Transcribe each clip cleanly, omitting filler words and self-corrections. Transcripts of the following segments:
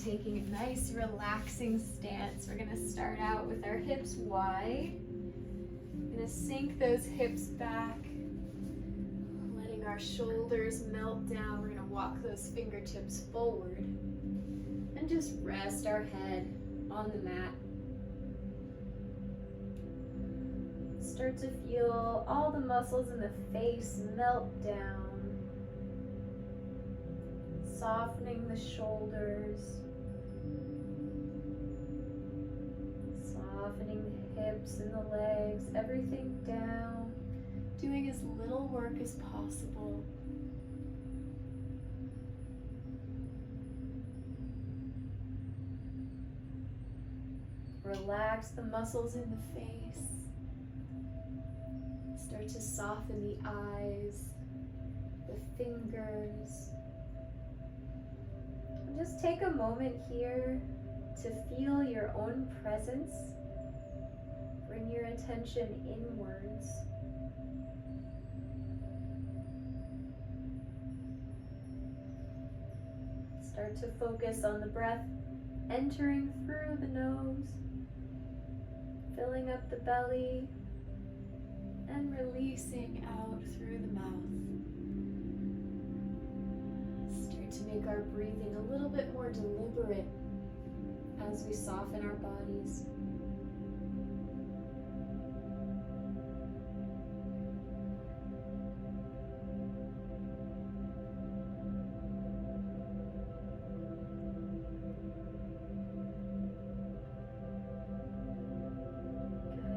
taking a nice relaxing stance. We're gonna start out with our hips wide. We're gonna sink those hips back, letting our shoulders melt down. We're gonna walk those fingertips forward and just rest our head on the mat. Start to feel all the muscles in the face melt down, softening the shoulders, softening the hips and the legs, everything down, doing as little work as possible. Relax the muscles in the face. Start to soften the eyes, the fingers. And just take a moment here to feel your own presence. Bring your attention inwards. Start to focus on the breath entering through the nose, filling up the belly, and releasing out through the mouth. Start to make our breathing a little bit more deliberate as we soften our bodies.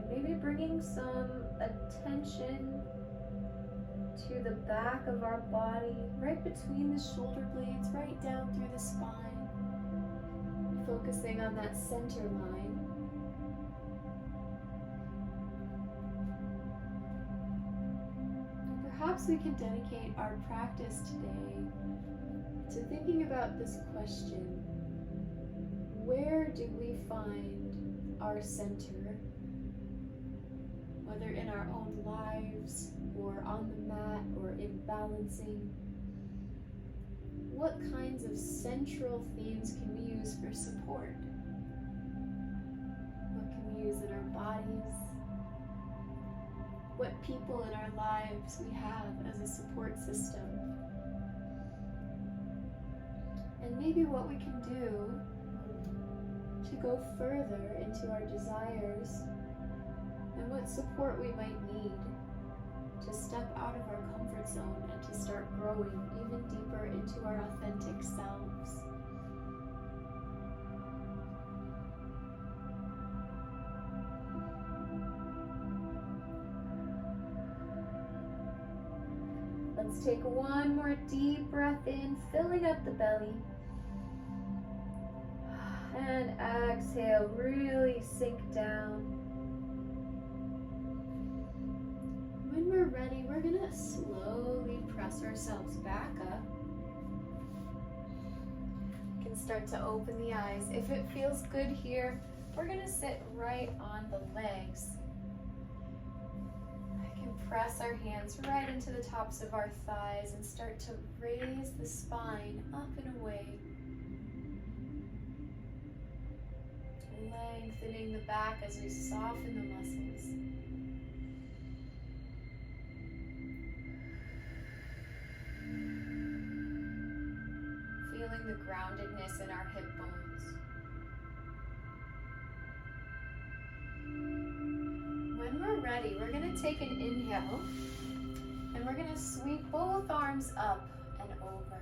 Maybe bringing some attention to the back of our body, right between the shoulder blades, right down through the spine, focusing on that center line. Perhaps we can dedicate our practice today to thinking about this question: where do we find our center? Whether in our own lives, or on the mat, or in balancing. What kinds of central themes can we use for support? What can we use in our bodies? What people in our lives we have as a support system? And maybe what we can do to go further into our desires, and what support we might need to step out of our comfort zone and to start growing even deeper into our authentic selves. Let's take one more deep breath in, filling up the belly. And exhale, really sink down. When we're ready, we're gonna slowly press ourselves back up. You can start to open the eyes. If it feels good here, we're gonna sit right on the legs. I can press our hands right into the tops of our thighs and start to raise the spine up and away. Lengthening the back as we soften the muscles. Feeling the groundedness in our hip bones. When we're ready, we're going to take an inhale and we're going to sweep both arms up and over.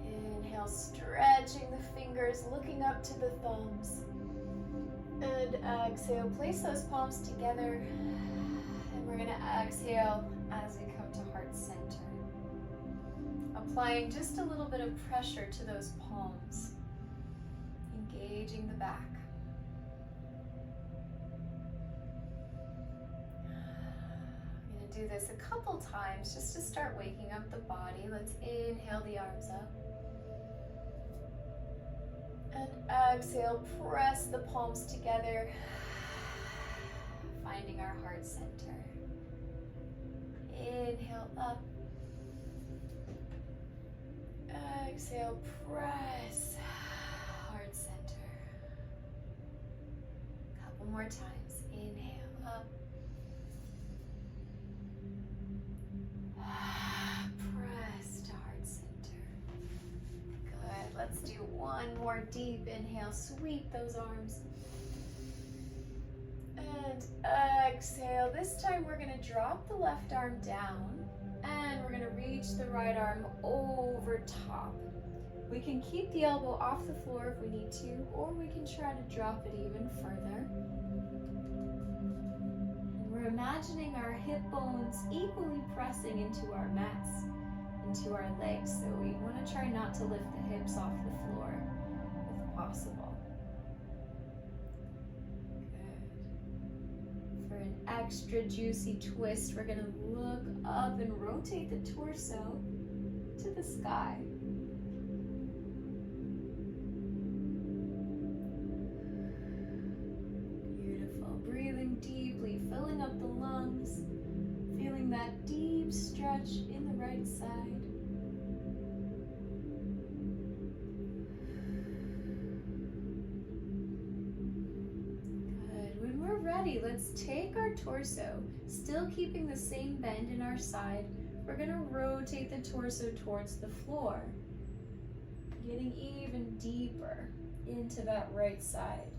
Inhale, stretching the fingers, looking up to the thumbs. And exhale, place those palms together. And we're going to exhale as we come to heart center. Applying just a little bit of pressure to those palms, engaging the back. I'm going to do this a couple times just to start waking up the body. Let's inhale the arms up. And exhale, press the palms together, finding our heart center. Inhale up. Exhale, press heart center. Couple more times. Inhale up. Press to heart center. Good. Let's do one more deep inhale. Sweep those arms. And exhale. This time we're going to drop the left arm down and we're going to reach the right arm over top. We can keep the elbow off the floor if we need to, or we can try to drop it even further. And we're imagining our hip bones equally pressing into our mats, into our legs. So we want to try not to lift the hips off the floor if possible. For an extra juicy twist, we're going to look up and rotate the torso to the sky. Beautiful. Breathing deeply, filling up the lungs, feeling that deep stretch in the right side. Let's take our torso, still keeping the same bend in our side. We're going to rotate the torso towards the floor, getting even deeper into that right side.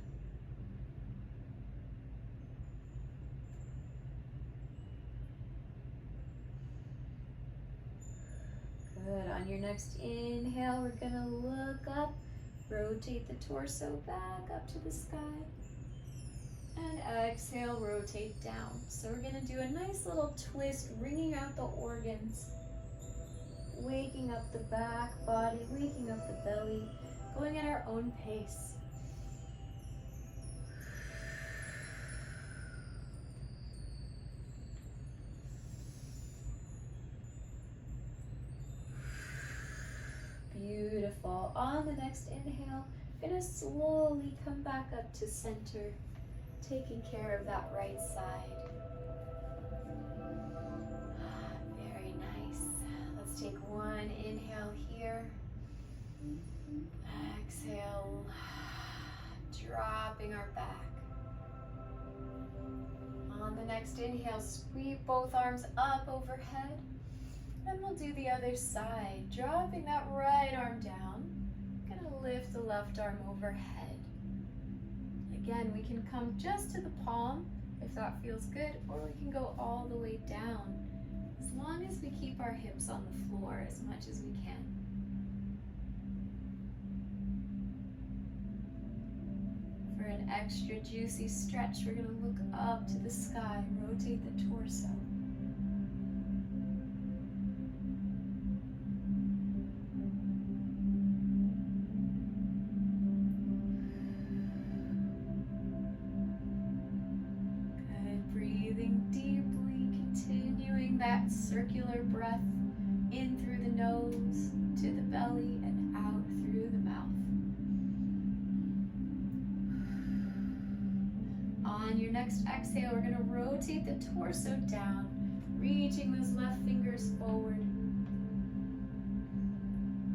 Good. On your next inhale, we're going to look up, rotate the torso back up to the sky. And exhale, rotate down. So we're going to do a nice little twist, wringing out the organs, waking up the back body, waking up the belly, going at our own pace. Beautiful. On the next inhale, going to slowly come back up to center, taking care of that right side. Very nice. Let's take one inhale here. Exhale, dropping our back. On the next inhale, sweep both arms up overhead. And we'll do the other side, dropping that right arm down. Gonna lift the left arm overhead. Again, we can come just to the palm if that feels good, or we can go all the way down, as long as we keep our hips on the floor as much as we can. For an extra juicy stretch, we're going to look up to the sky, rotate the torso. That circular breath in through the nose to the belly and out through the mouth. On your next exhale, we're going to rotate the torso down, reaching those left fingers forward.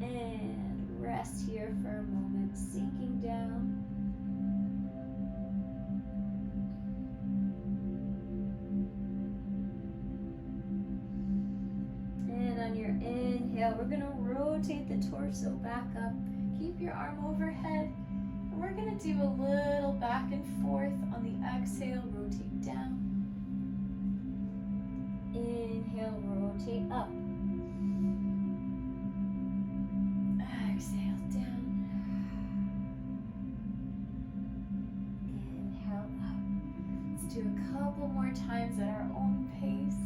And rest here for a moment, sinking down. Inhale, we're going to rotate the torso back up. Keep your arm overhead. And we're going to do a little back and forth on the exhale. Rotate down. Inhale, rotate up. Exhale down. Inhale up. Let's do a couple more times at our own pace.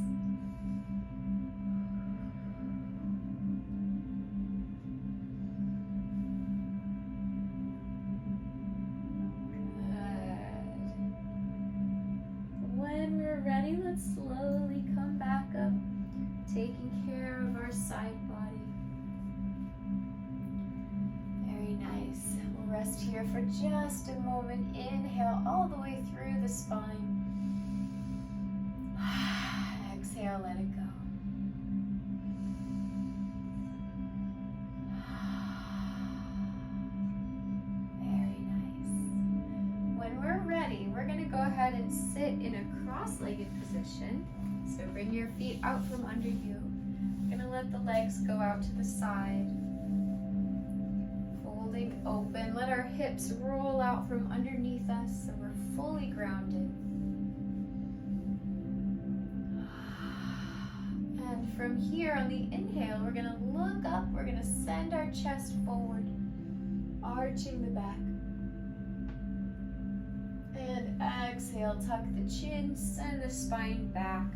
Let's slowly come back up, taking care of our side body. Very nice. We'll rest here for just a moment. Inhale all the way through the spine. Exhale, let it go. ahead and sit in a cross-legged position. So bring your feet out from under you. Gonna let the legs go out to the side. Folding open. Let our hips roll out from underneath us so we're fully grounded. And from here on the inhale, we're gonna look up. We're gonna send our chest forward, arching the back. And exhale, tuck the chin, send the spine back.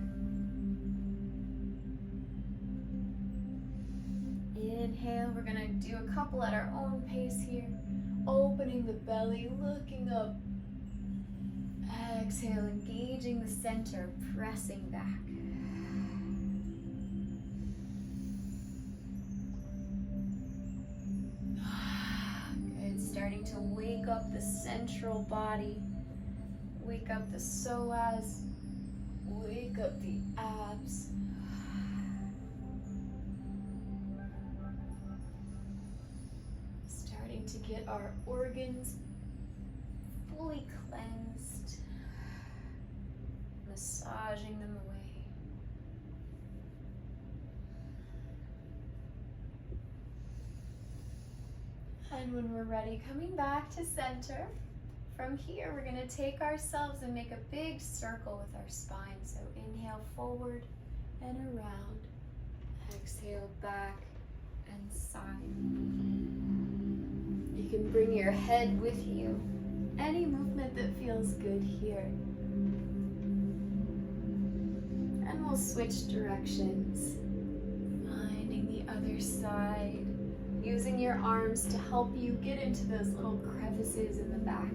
Inhale, we're gonna do a couple at our own pace here. Opening the belly, looking up. Exhale, engaging the center, pressing back. Good, starting to wake up the central body. Wake up the psoas. Wake up the abs. Starting to get our organs fully cleansed. Massaging them away. And when we're ready, coming back to center. From here, we're going to take ourselves and make a big circle with our spine. So inhale forward and around. Exhale back and side. You can bring your head with you. Any movement that feels good here. And we'll switch directions. Finding the other side. Using your arms to help you get into those little crevices in the back.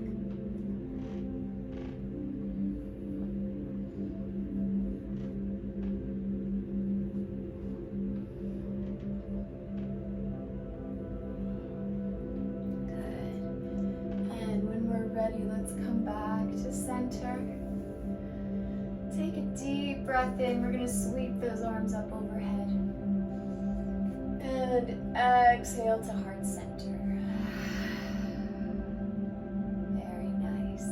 Let's come back to center. Take a deep breath in. We're going to sweep those arms up overhead. And exhale to heart center. Very nice.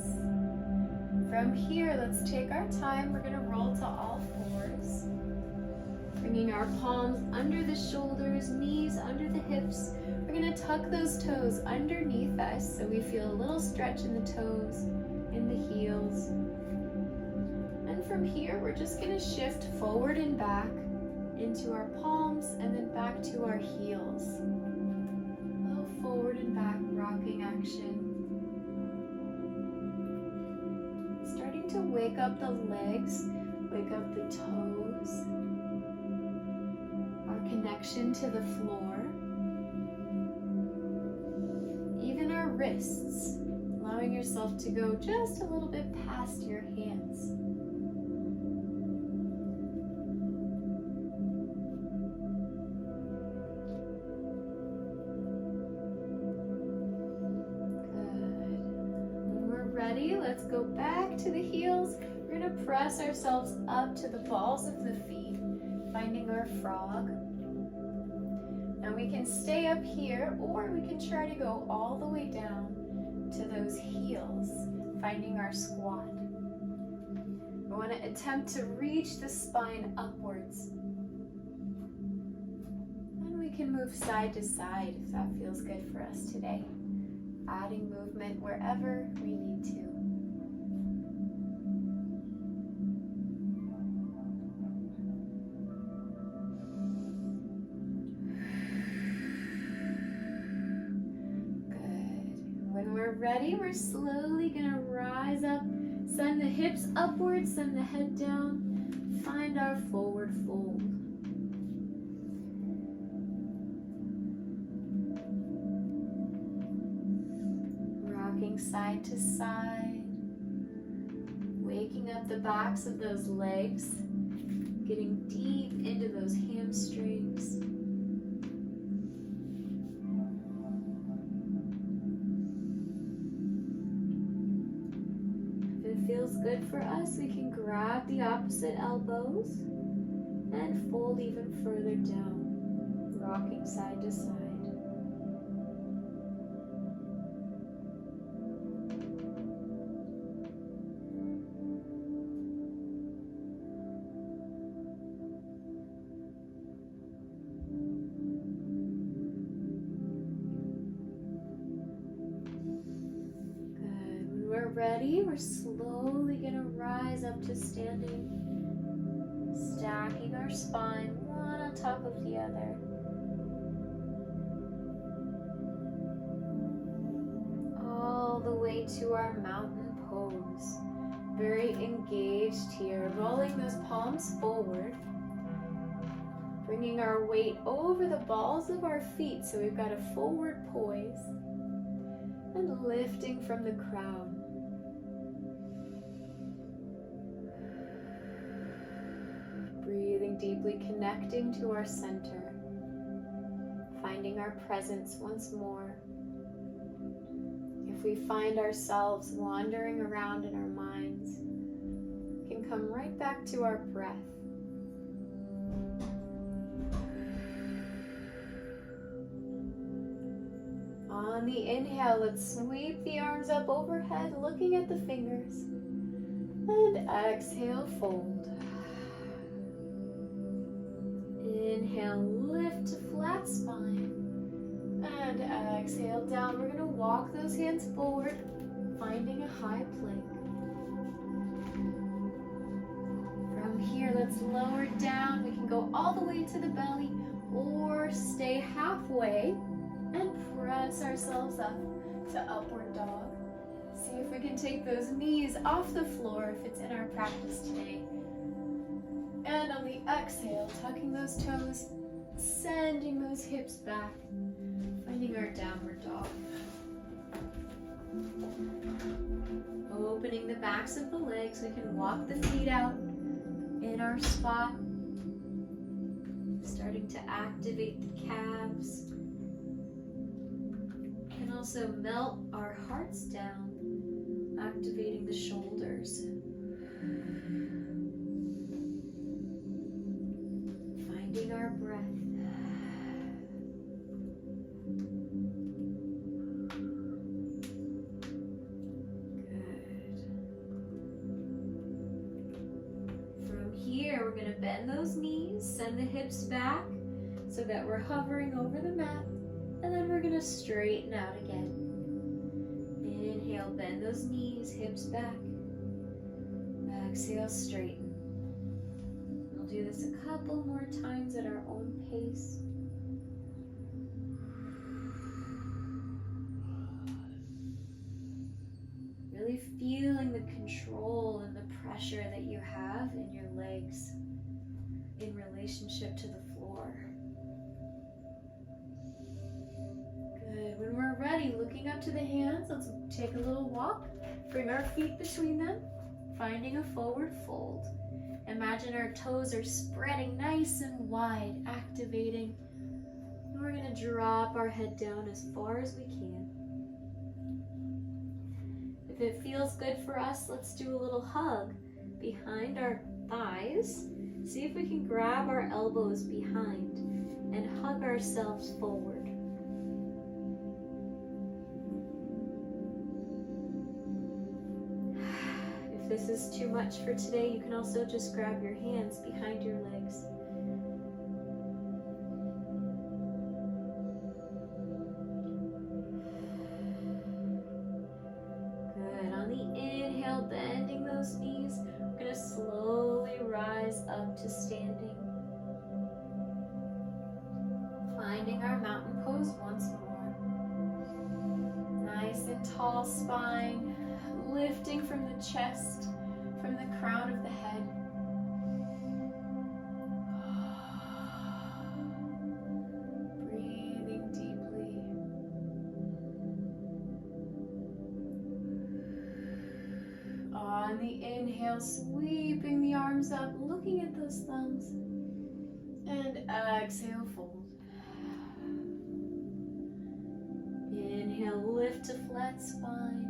From here, let's take our time. We're going to roll to all fours. Bringing our palms under the shoulders, knees under the hips. We're going to tuck those toes underneath us so we feel a little stretch in the toes, in the heels. And from here, we're just going to shift forward and back into our palms and then back to our heels. A little forward and back rocking action. Starting to wake up the legs, wake up the toes. Our connection to the floor. Wrists, allowing yourself to go just a little bit past your hands. Good. When we're ready, let's go back to the heels. We're going to press ourselves up to the balls of the feet, finding our frog. Now we can stay up here, or we can try to go all the way down to those heels, finding our squat. We want to attempt to reach the spine upwards. And we can move side to side if that feels good for us today. Adding movement wherever we need to. Ready, we're slowly gonna rise up, send the hips upwards, send the head down, find our forward fold. Rocking side to side, waking up the backs of those legs, getting deep into those hamstrings. Feels good for us, we can grab the opposite elbows and fold even further down, rocking side to side. ready, we're slowly gonna rise up to standing, stacking our spine one on top of the other. All the way to our mountain pose. Very engaged here, rolling those palms forward, bringing our weight over the balls of our feet so we've got a forward poise, and lifting from the crown. Breathing deeply, connecting to our center, finding our presence once more. If we find ourselves wandering around in our minds, we can come right back to our breath. On the inhale, let's sweep the arms up overhead, looking at the fingers. And exhale, fold. Inhale, lift to flat spine. And exhale down. We're going to walk those hands forward, finding a high plank. From here, let's lower down. We can go all the way to the belly or stay halfway and press ourselves up to upward dog. See if we can take those knees off the floor if it's in our practice today. And on the exhale, tucking those toes, sending those hips back, finding our downward dog. Opening the backs of the legs, we can walk the feet out in our spot, starting to activate the calves. And also melt our hearts down, activating the shoulders. Finding our breath. Good. From here, we're going to bend those knees, send the hips back so that we're hovering over the mat. And then we're going to straighten out again. Inhale, bend those knees, hips back. Exhale, straighten. We'll do this a couple more times at our own pace. Really feeling the control and the pressure that you have in your legs in relationship to the floor. Good. When we're ready, looking up to the hands, let's take a little walk. Bring our feet between them, finding a forward fold. Imagine our toes are spreading nice and wide, activating. And we're going to drop our head down as far as we can. If it feels good for us, let's do a little hug behind our thighs. See if we can grab our elbows behind and hug ourselves forward. If this is too much for today, you can also just grab your hands behind your legs. Good. On the inhale, bending those knees, we're going to slowly rise up to standing. Finding our mountain pose once more. Nice and tall spine. Lifting from the chest, from the crown of the head. Breathing deeply. On the inhale, sweeping the arms up, looking at those thumbs. And exhale, fold. Inhale, lift to flat spine.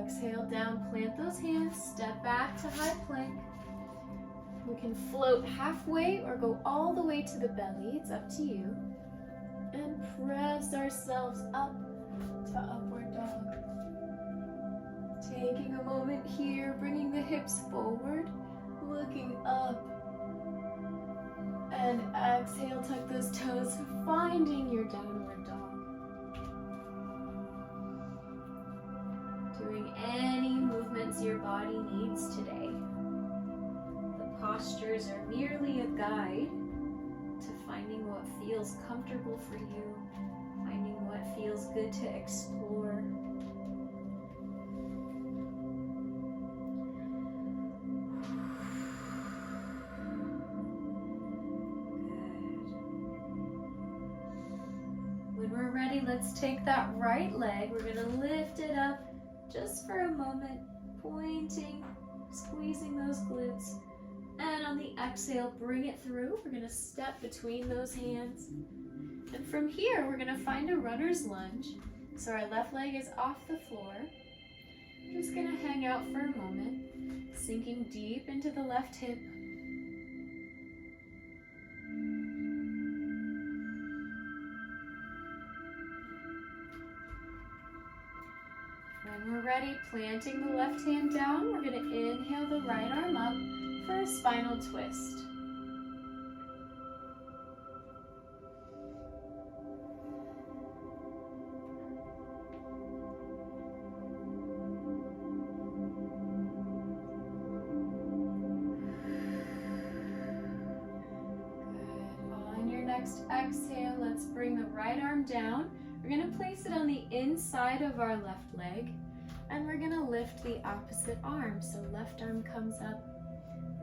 Exhale down, plant those hands, step back to high plank. We can float halfway or go all the way to the belly, it's up to you. And press ourselves up to upward dog. Taking a moment here, bringing the hips forward, looking up. And exhale, tuck those toes, finding your downward dog. Doing your body needs today. The postures are merely a guide to finding what feels comfortable for you, finding what feels good to explore. When we're ready, let's take that right leg. We're gonna lift it up just for a moment, pointing, squeezing those glutes. And on the exhale, bring it through. We're gonna step between those hands. And from here, we're gonna find a runner's lunge. So our left leg is off the floor. We're just gonna hang out for a moment, sinking deep into the left hip. When we're ready, planting the left hand down, we're gonna inhale the right arm up for a spinal twist. Next exhale, let's bring the right arm down. We're going to place it on the inside of our left leg, and we're going to lift the opposite arm. So left arm comes up.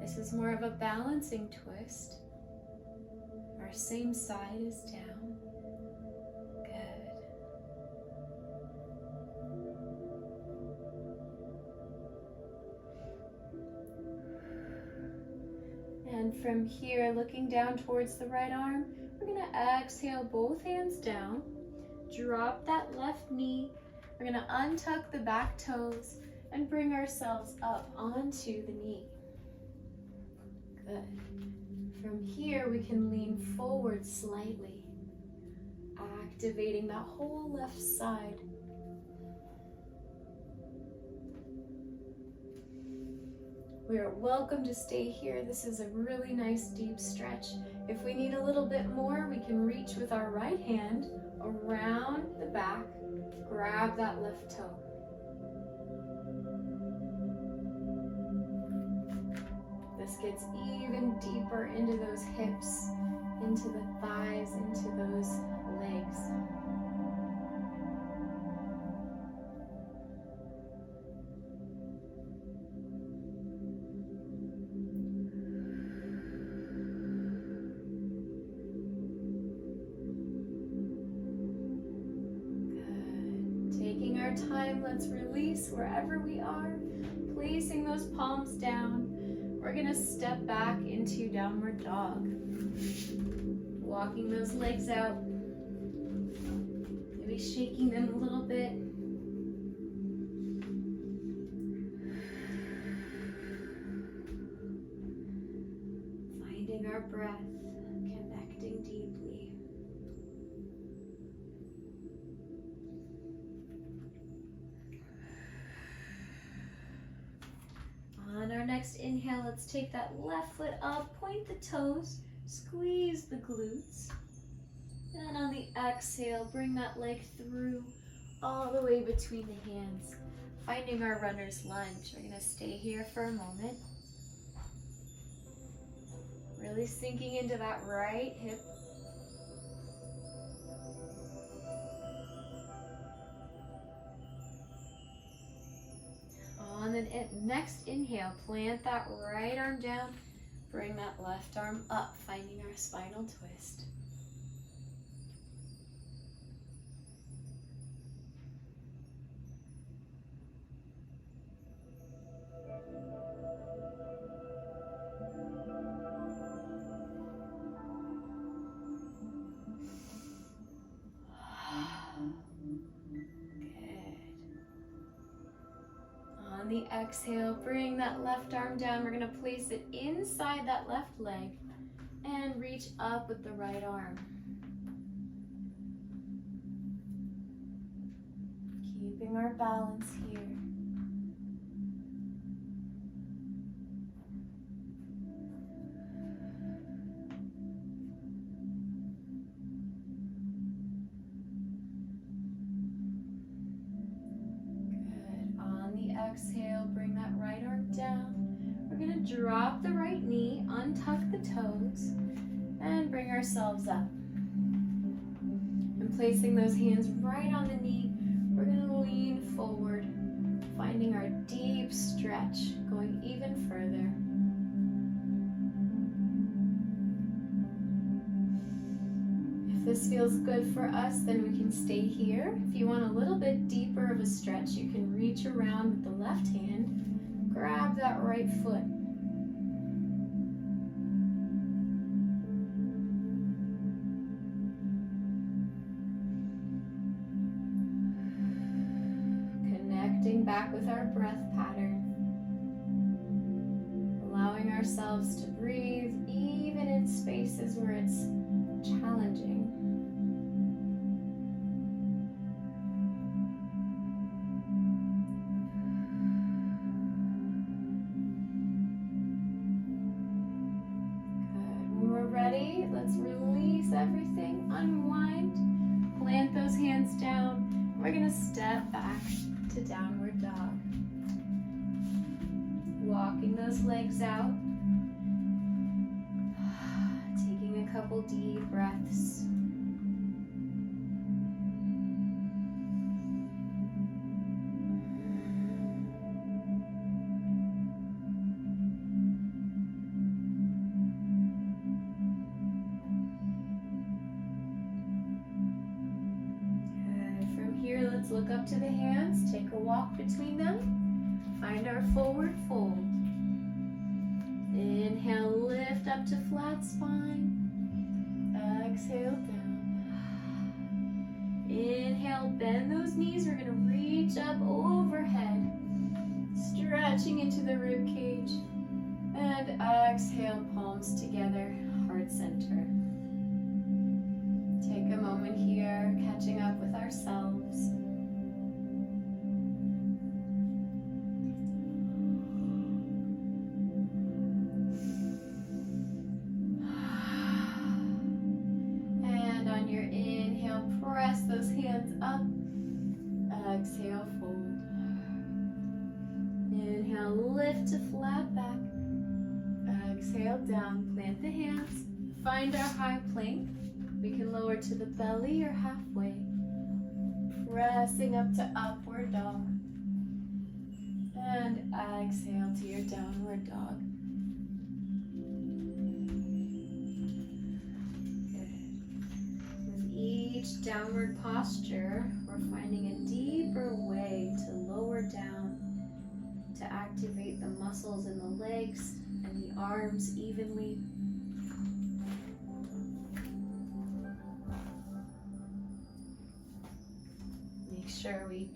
This is more of a balancing twist. Our same side is down. Good. And from here, looking down towards the right arm, we're going to exhale both hands down, drop that left knee. We're going to untuck the back toes and bring ourselves up onto the knee. Good. From here, we can lean forward slightly, activating that whole left side. We are welcome to stay here. This is a really nice deep stretch. If we need a little bit more, we can reach with our right hand around the back, grab that left toe. This gets even deeper into those hips, into the thighs, into those legs. Time, let's release wherever we are, placing those palms down. We're going to step back into downward dog, walking those legs out, maybe shaking them a little bit. Finding our breath, connecting deeply. On our next inhale, let's take that left foot up, point the toes, squeeze the glutes. And on the exhale, bring that leg through all the way between the hands, finding our runner's lunge. We're going to stay here for a moment. Really sinking into that right hip. On the next inhale, plant that right arm down, bring that left arm up, finding our spinal twist. On the exhale, bring that left arm down. We're going to place it inside that left leg and reach up with the right arm. Keeping our balance here. Exhale, bring that drop the right knee, untuck the toes, and bring ourselves up. And placing those hands right on the knee, we're going to lean forward, finding our deep stretch, going even further. If this feels good for us, then we can stay here. If you want a little bit deeper of a stretch, you can reach around with the left hand, grab that right foot. Connecting back with our breath pattern. Allowing ourselves to breathe even in spaces where it's challenging. Good. When we're ready, let's release everything, unwind, plant those hands down. We're going to step back to downward dog. Walking those legs out. Taking a couple deep breaths. Good. From here, let's look up to the hands. Take a walk between them. Find our forward fold. Inhale, lift up to flat spine. Exhale down. Inhale, bend those knees. We're going to reach up overhead, stretching into the rib cage. And exhale, palms together, heart center. Take a moment here, catching up with ourselves. Those hands up. Exhale, fold. Inhale, lift to flat back. Exhale, down. Plant the hands. Find our high plank. We can lower to the belly or halfway. Pressing up to upward dog. And exhale to your downward dog. Each downward posture, we're finding a deeper way to lower down, to activate the muscles in the legs and the arms evenly. Make sure we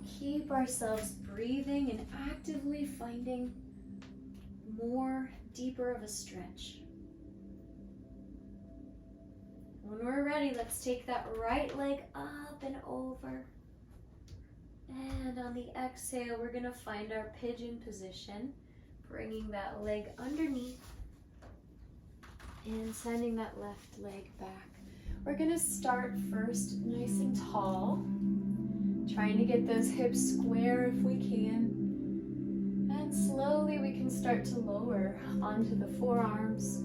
keep ourselves breathing and actively finding more deeper of a stretch. When we're ready, let's take that right leg up and over. And on the exhale, we're going to find our pigeon position, bringing that leg underneath and sending that left leg back. We're going to start first nice and tall, trying to get those hips square if we can. And slowly we can start to lower onto the forearms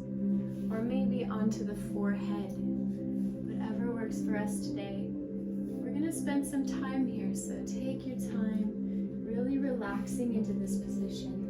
or maybe onto the forehead. Whatever works for us today. We're going to spend some time here, so take your time, really relaxing into this position.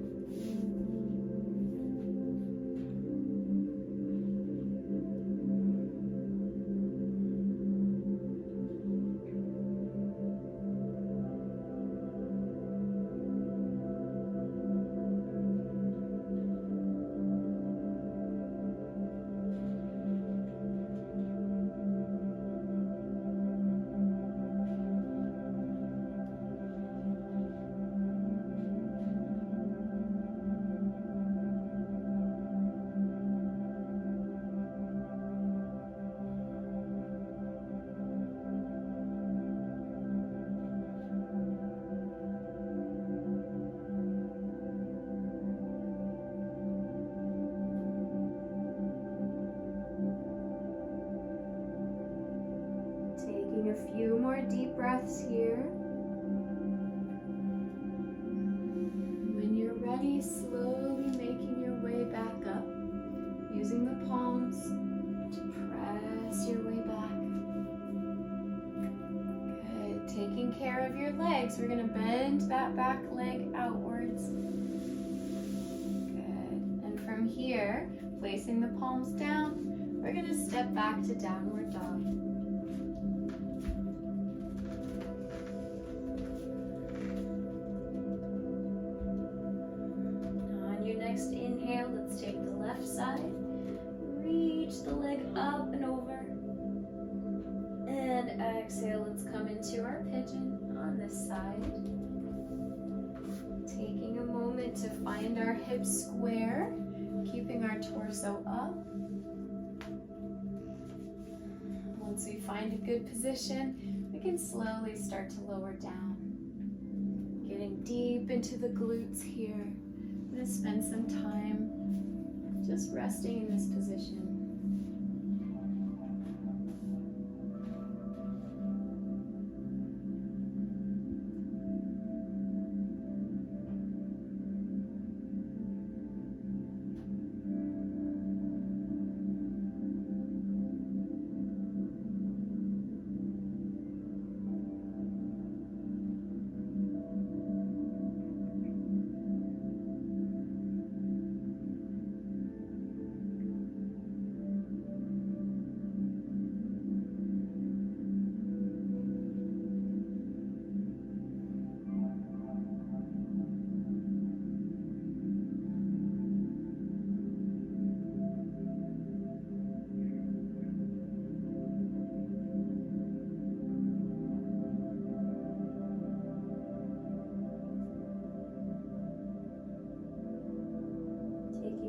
Taking a few more deep breaths here. When you're ready, slowly making your using the palms to press your way back. Good. Taking care of your legs. We're going to bend that back leg outwards. Good. And from here, placing the palms down, we're going to step back to downward dog. On your next inhale, let's take the left side. Reach the leg up and over. And exhale, let's come into our pigeon on this side. Taking a moment to find our hips square, keeping our torso up. Once we find a good position, we can slowly start to lower down. Getting deep into the glutes here. I'm going to spend some time just resting in this position.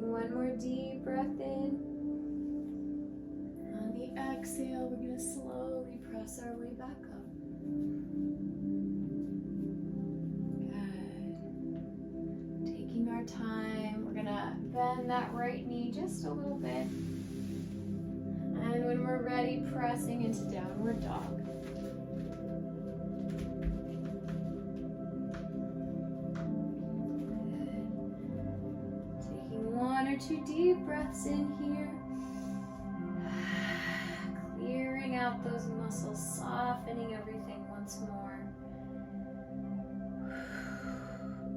One more deep breath in. On the exhale, we're going to slowly press our way back up. Good. Taking our time, we're going to bend that right knee just a little bit. And when we're ready, pressing into downward dog. One or two deep breaths in here. Clearing out those muscles, softening everything once more.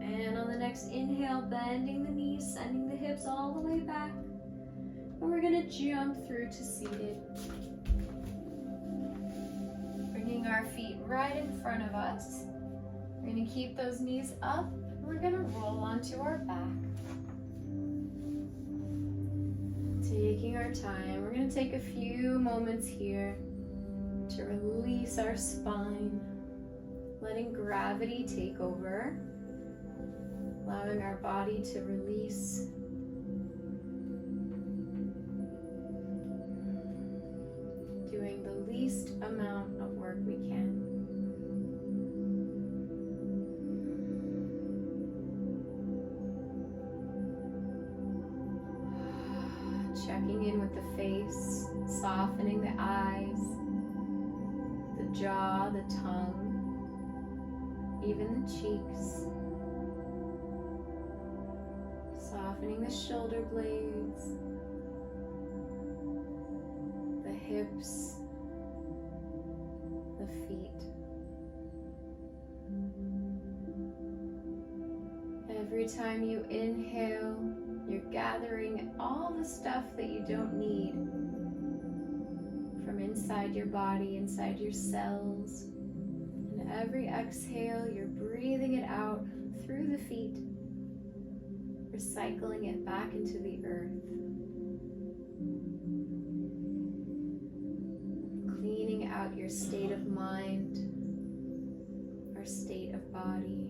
And on the next inhale, bending the knees, sending the hips all the way back. And we're going to jump through to seated. Bringing our feet right in front of us. We're going to keep those knees up. And we're going to roll onto our back. Taking our time, we're going to take a few moments here to release our spine, letting gravity take over, allowing our body to release. Doing the least amount of work we can. Checking in with the face, softening the eyes, the jaw, the tongue, even the cheeks. Softening the shoulder blades, the hips, the feet. Every time you inhale, you're gathering all the stuff that you don't need from inside your body, inside your cells. And every exhale, you're breathing it out through the feet, recycling it back into the earth. Cleaning out your state of mind, or state of body.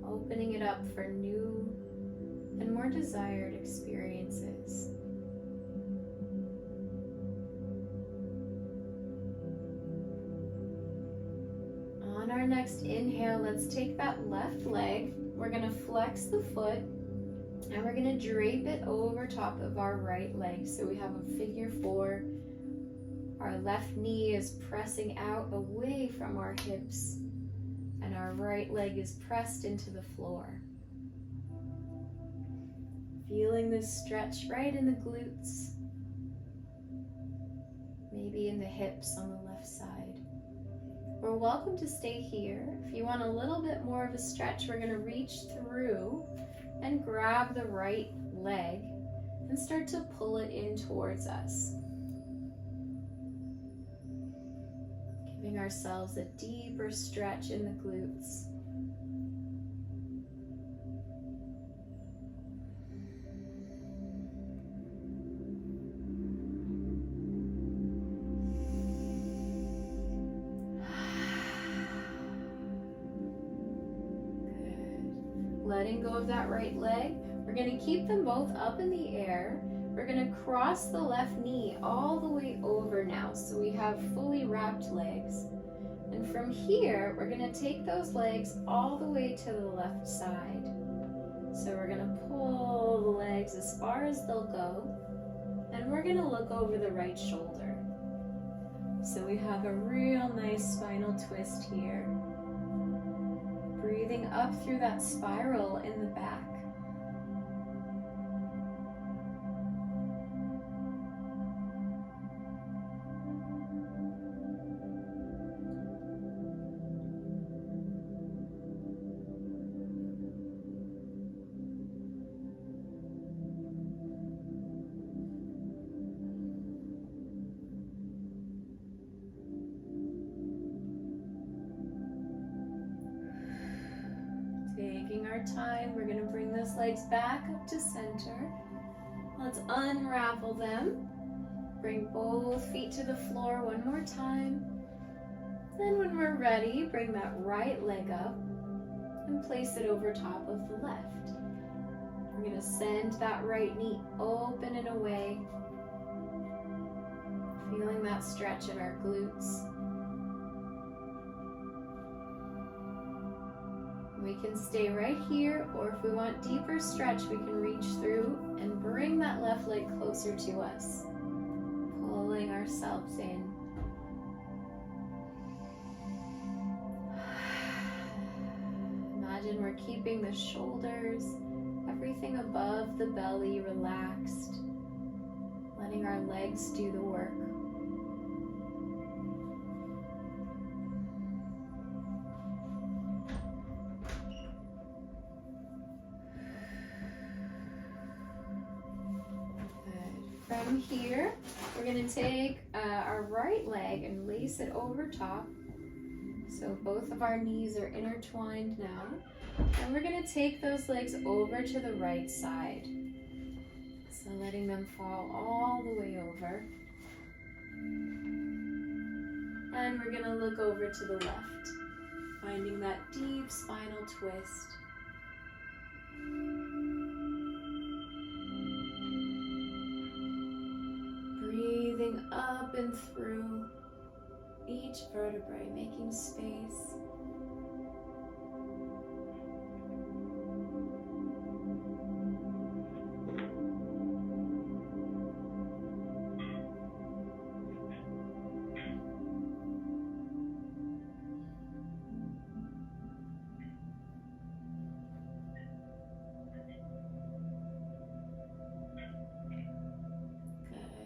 Opening it up for new and more desired experiences. On our next inhale, let's take that left leg. We're going to flex the foot and we're going to drape it over top of our right leg. So we have a figure 4. Our left knee is pressing out away from our hips. And our right leg is pressed into the floor. Feeling this stretch right in the glutes, maybe in the hips on the left side. We're welcome to stay here. If you want a little bit more of a stretch, we're going to reach through and grab the right leg and start to pull it in towards us. Giving ourselves a deeper stretch in the glutes. Letting go of that right leg. We're going to keep them both up in the air. We're going to cross the left knee all the way over now, so we have fully wrapped legs. And from here, we're going to take those legs all the way to the left side. So we're going to pull the legs as far as they'll go, and we're going to look over the right shoulder. So we have a real nice spinal twist here. Breathing up through that spiral in the back. Taking our time, we're going to bring those legs back up to center. Let's unravel them. Bring both feet to the floor one more time. Then when we're ready, bring that right leg up and place it over top of the left. We're going to send that right knee open and away. Feeling that stretch in our glutes. We can stay right here, or if we want deeper stretch, we can reach through and bring that left leg closer to us, pulling ourselves in. Imagine we're keeping the shoulders, everything above the belly relaxed, letting our legs do the work. From here, we're going to take our right leg and lace it over top. So both of our knees are intertwined now. And we're going to take those legs over to the right side. So letting them fall all the way over. And we're going to look over to the left, finding that deep spinal twist. Breathing up and through each vertebrae, making space.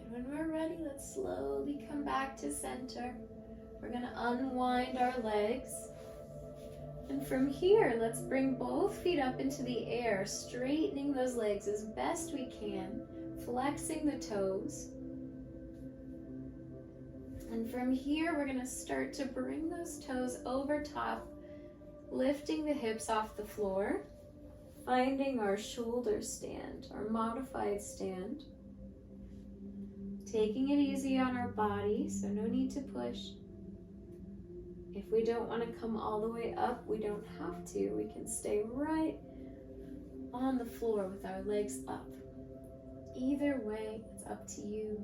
When we're ready, let's slowly come back to center. We're going to unwind our legs. And from here, let's bring both feet up into the air, straightening those legs as best we can, flexing the toes. And from here, we're going to start to bring those toes over top, lifting the hips off the floor, finding our shoulder stand, our modified stand. Taking it easy on our body, so no need to push. If we don't want to come all the way up, we don't have to. We can stay right on the floor with our legs up. Either way, it's up to you.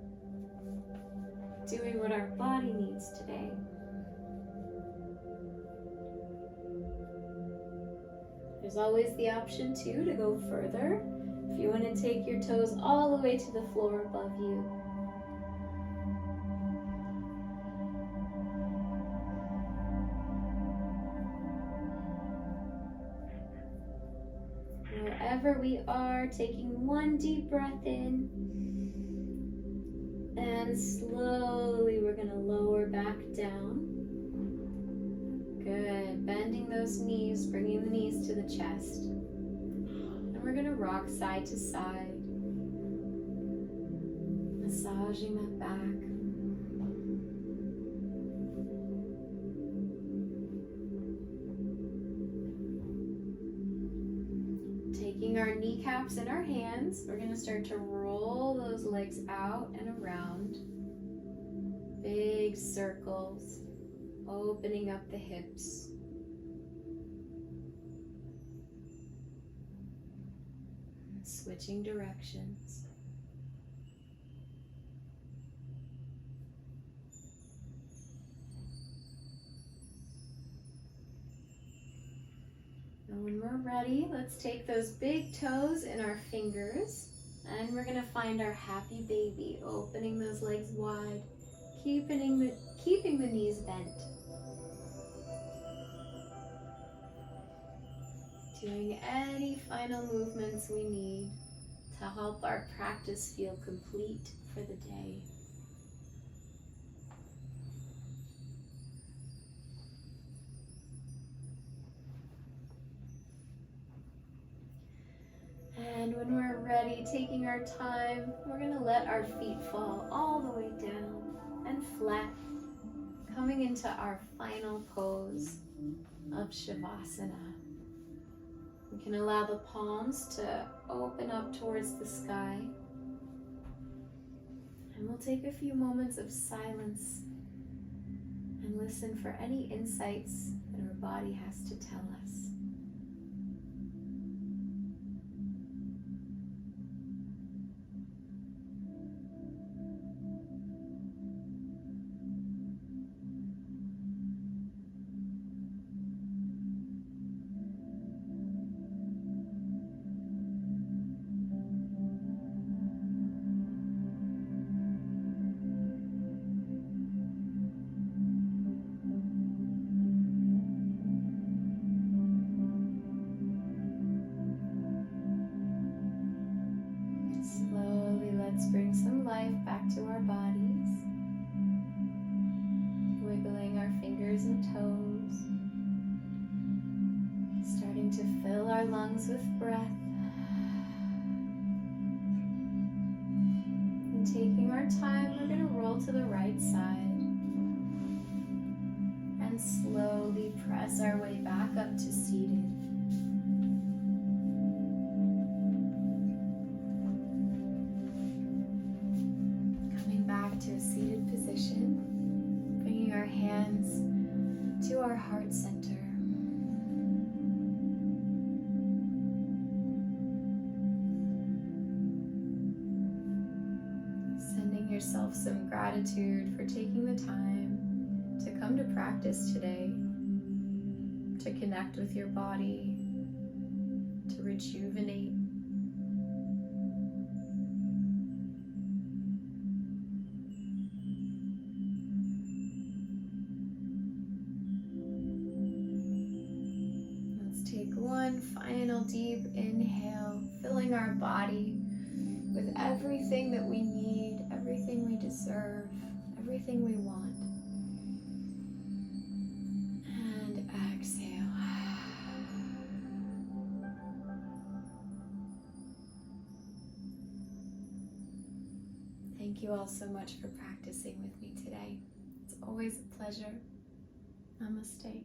Doing what our body needs today. There's always the option too to go further. If you want to take your toes all the way to the floor above you. Wherever we are, taking one deep breath in. And slowly we're going to lower back down. Good. Bending those knees, bringing the knees to the chest. And we're going to rock side to side. Massaging that back. Taking our kneecaps in our hands, we're going to start to roll those legs out and around. Big circles, opening up the hips. Switching directions. And when we're ready, let's take those big toes in our fingers, and we're going to find our happy baby, opening those legs wide, keeping the knees bent. Doing any final movements we need to help our practice feel complete for the day. And when we're ready, taking our time, we're going to let our feet fall all the way down and flat, coming into our final pose of Shavasana. We can allow the palms to open up towards the sky. And we'll take a few moments of silence and listen for any insights that our body has to tell us. Slowly, let's bring some life back to our bodies. Wiggling our fingers and toes. Starting to fill our lungs with breath. And taking our time, we're going to roll to the right side. And slowly press our way back up to seated. To a seated position, bringing our hands to our heart center. Sending yourself some gratitude for taking the time to come to practice today, to connect with your body, to rejuvenate. One final deep inhale, filling our body with everything that we need, everything we deserve, everything we want. And exhale. Thank you all so much for practicing with me today. It's always a pleasure. Namaste.